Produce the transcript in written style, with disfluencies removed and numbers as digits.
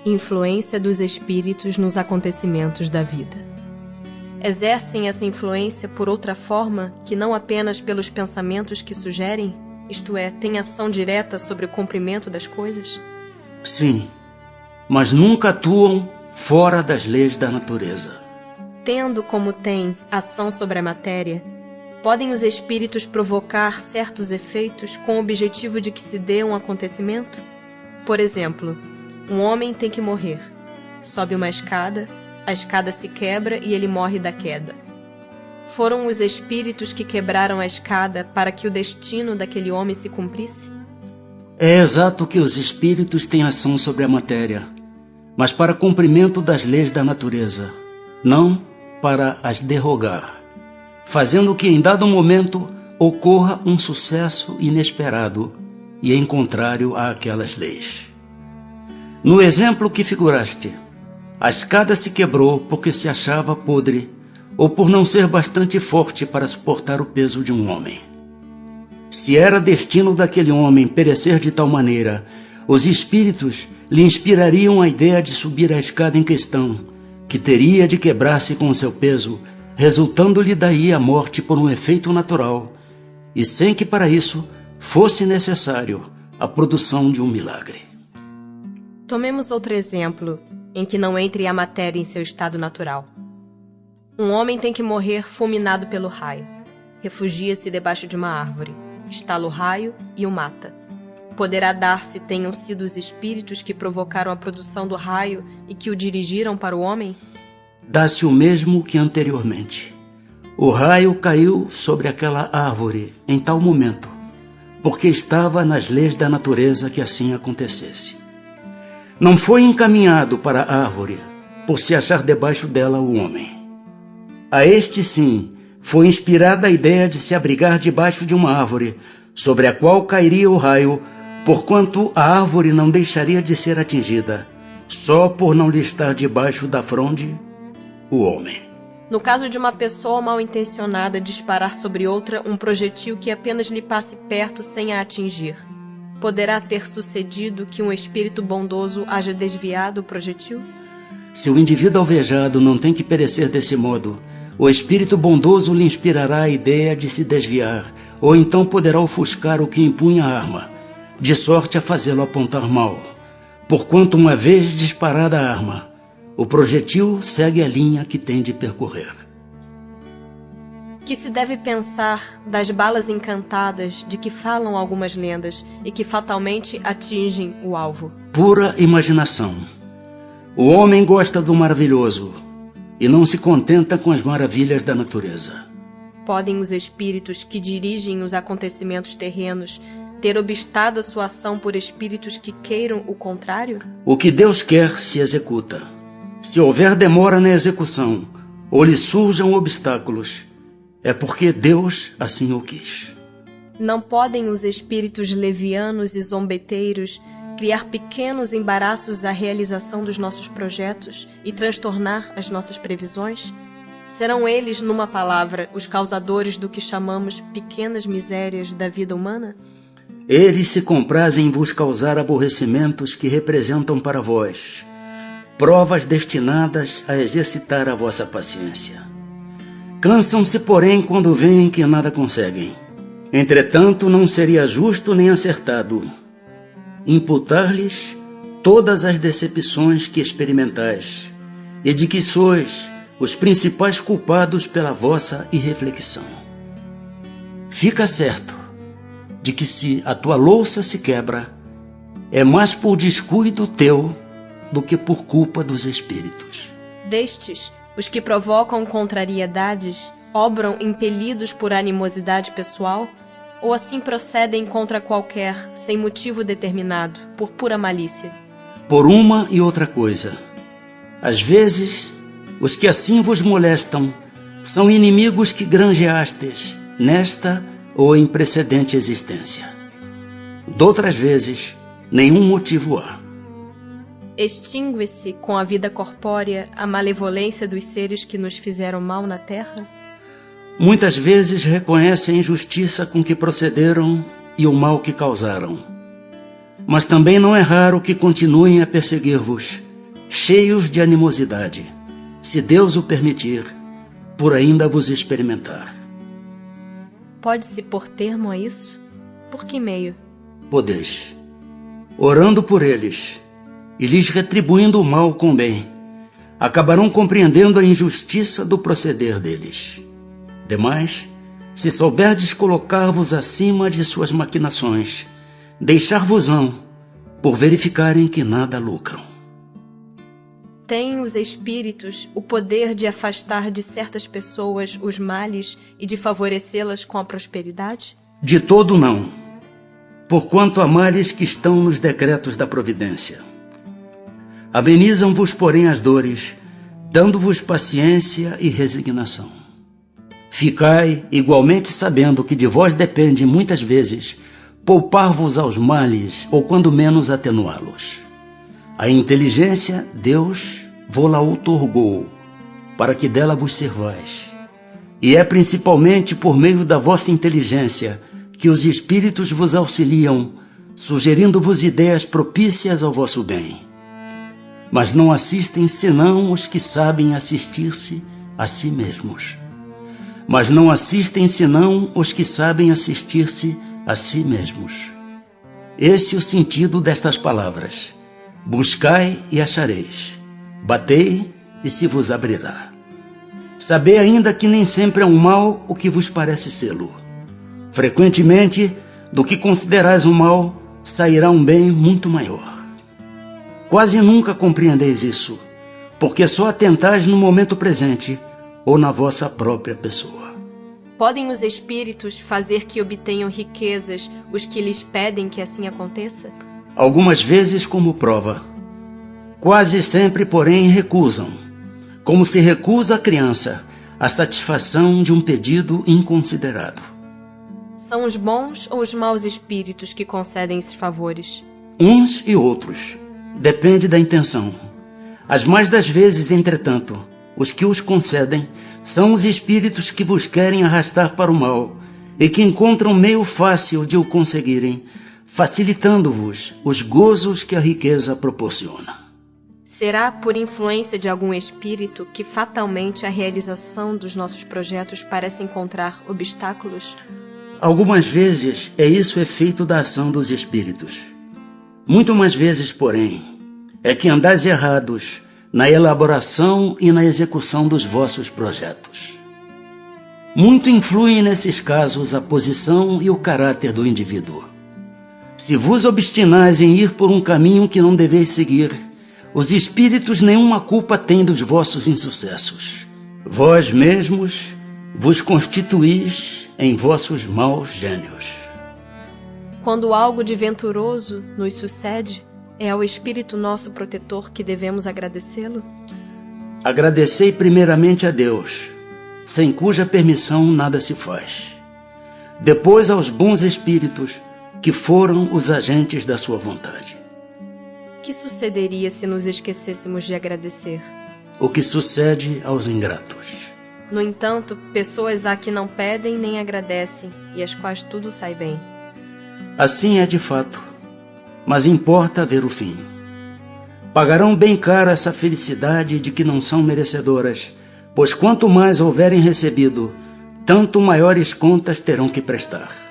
Influência dos espíritos nos acontecimentos da vida. Exercem essa influência por outra forma que não apenas pelos pensamentos que sugerem, isto é, têm ação direta sobre o cumprimento das coisas? Sim, mas nunca atuam fora das leis da natureza. Tendo como tem ação sobre a matéria, podem os espíritos provocar certos efeitos com o objetivo de que se dê um acontecimento? Por exemplo, um homem tem que morrer. Sobe uma escada, a escada se quebra e ele morre da queda. Foram os espíritos que quebraram a escada para que o destino daquele homem se cumprisse? É exato que os espíritos têm ação sobre a matéria, mas para cumprimento das leis da natureza, não para as derrogar, fazendo que em dado momento ocorra um sucesso inesperado e em contrário àquelas leis. No exemplo que figuraste, a escada se quebrou porque se achava podre ou por não ser bastante forte para suportar o peso de um homem. Se era destino daquele homem perecer de tal maneira, os espíritos lhe inspirariam a ideia de subir a escada em questão, que teria de quebrar-se com seu peso, resultando-lhe daí a morte por um efeito natural, e sem que para isso fosse necessário a produção de um milagre. Tomemos outro exemplo, em que não entre a matéria em seu estado natural. Um homem tem que morrer fulminado pelo raio. Refugia-se debaixo de uma árvore, estala o raio e o mata. Poderá dar se tenham sido os espíritos que provocaram a produção do raio e que o dirigiram para o homem? Dá-se o mesmo que anteriormente. O raio caiu sobre aquela árvore em tal momento, porque estava nas leis da natureza que assim acontecesse. Não foi encaminhado para a árvore, por se achar debaixo dela o homem. A este, sim, foi inspirada a ideia de se abrigar debaixo de uma árvore, sobre a qual cairia o raio, porquanto a árvore não deixaria de ser atingida, só por não lhe estar debaixo da fronde o homem. No caso de uma pessoa mal intencionada disparar sobre outra um projetil que apenas lhe passe perto sem a atingir, poderá ter sucedido que um espírito bondoso haja desviado o projetil? Se o indivíduo alvejado não tem que perecer desse modo, o espírito bondoso lhe inspirará a ideia de se desviar, ou então poderá ofuscar o que impunha a arma, de sorte a fazê-lo apontar mal. Porquanto, uma vez disparada a arma, o projetil segue a linha que tem de percorrer. Que se deve pensar das balas encantadas de que falam algumas lendas e que fatalmente atingem o alvo? Pura imaginação. O homem gosta do maravilhoso e não se contenta com as maravilhas da natureza. Podem os espíritos que dirigem os acontecimentos terrenos ter obstado a sua ação por espíritos que queiram o contrário? O que Deus quer se executa. Se houver demora na execução ou lhe surjam obstáculos, é porque Deus assim o quis. Não podem os espíritos levianos e zombeteiros criar pequenos embaraços à realização dos nossos projetos e transtornar as nossas previsões? Serão eles, numa palavra, os causadores do que chamamos pequenas misérias da vida humana? Eles se comprazem em vos causar aborrecimentos que representam para vós provas destinadas a exercitar a vossa paciência. Cansam-se, porém, quando veem que nada conseguem. Entretanto, não seria justo nem acertado imputar-lhes todas as decepções que experimentais e de que sois os principais culpados pela vossa irreflexão. Fica certo de que se a tua louça se quebra, é mais por descuido teu do que por culpa dos espíritos. Destes, os que provocam contrariedades obram impelidos por animosidade pessoal ou assim procedem contra qualquer, sem motivo determinado, por pura malícia? Por uma e outra coisa. Às vezes, os que assim vos molestam são inimigos que granjeastes nesta ou em precedente existência. Doutras vezes, nenhum motivo há. Extingue-se com a vida corpórea a malevolência dos seres que nos fizeram mal na terra? Muitas vezes reconhecem a injustiça com que procederam e o mal que causaram. Mas também não é raro que continuem a perseguir-vos, cheios de animosidade, se Deus o permitir, por ainda vos experimentar. Pode-se pôr termo a isso? Por que meio? Podeis, orando por eles e lhes retribuindo o mal com o bem, acabarão compreendendo a injustiça do proceder deles. Demais, se souberdes colocar-vos acima de suas maquinações, deixar-vos-ão, por verificarem que nada lucram. Têm os espíritos o poder de afastar de certas pessoas os males e de favorecê-las com a prosperidade? De todo não, porquanto há males que estão nos decretos da providência. Amenizam-vos, porém, as dores, dando-vos paciência e resignação. Ficai igualmente sabendo que de vós depende, muitas vezes, poupar-vos aos males, ou quando menos atenuá-los. A inteligência, Deus vô-la outorgou, para que dela vos servais. E é principalmente por meio da vossa inteligência que os espíritos vos auxiliam, sugerindo-vos ideias propícias ao vosso bem. Mas não assistem senão os que sabem assistir-se a si mesmos. Mas não assistem senão os que sabem assistir-se a si mesmos. Esse é o sentido destas palavras. Buscai e achareis. Batei e se vos abrirá. Sabei ainda que nem sempre é um mal o que vos parece sê-lo. Frequentemente, do que considerais um mal, sairá um bem muito maior. Quase nunca compreendeis isso, porque só atentais no momento presente ou na vossa própria pessoa. Podem os espíritos fazer que obtenham riquezas os que lhes pedem que assim aconteça? Algumas vezes como prova. Quase sempre, porém, recusam, como se recusa a criança a satisfação de um pedido inconsiderado. São os bons ou os maus espíritos que concedem esses favores? Uns e outros. Depende da intenção. As mais das vezes, entretanto, os que os concedem são os espíritos que vos querem arrastar para o mal e que encontram meio fácil de o conseguirem, facilitando-vos os gozos que a riqueza proporciona. Será por influência de algum espírito que fatalmente a realização dos nossos projetos parece encontrar obstáculos? Algumas vezes é isso efeito da ação dos espíritos. Muito mais vezes, porém, é que andais errados na elaboração e na execução dos vossos projetos. Muito influem nesses casos a posição e o caráter do indivíduo. Se vos obstinais em ir por um caminho que não deveis seguir, os espíritos nenhuma culpa têm dos vossos insucessos. Vós mesmos vos constituís em vossos maus gênios. Quando algo de venturoso nos sucede, é ao Espírito nosso protetor que devemos agradecê-lo? Agradecei primeiramente a Deus, sem cuja permissão nada se faz. Depois aos bons espíritos, que foram os agentes da sua vontade. Que sucederia se nos esquecêssemos de agradecer? O que sucede aos ingratos. No entanto, pessoas há que não pedem nem agradecem, e às quais tudo sai bem. Assim é de fato, mas importa ver o fim. Pagarão bem caro essa felicidade de que não são merecedoras, pois quanto mais houverem recebido, tanto maiores contas terão que prestar.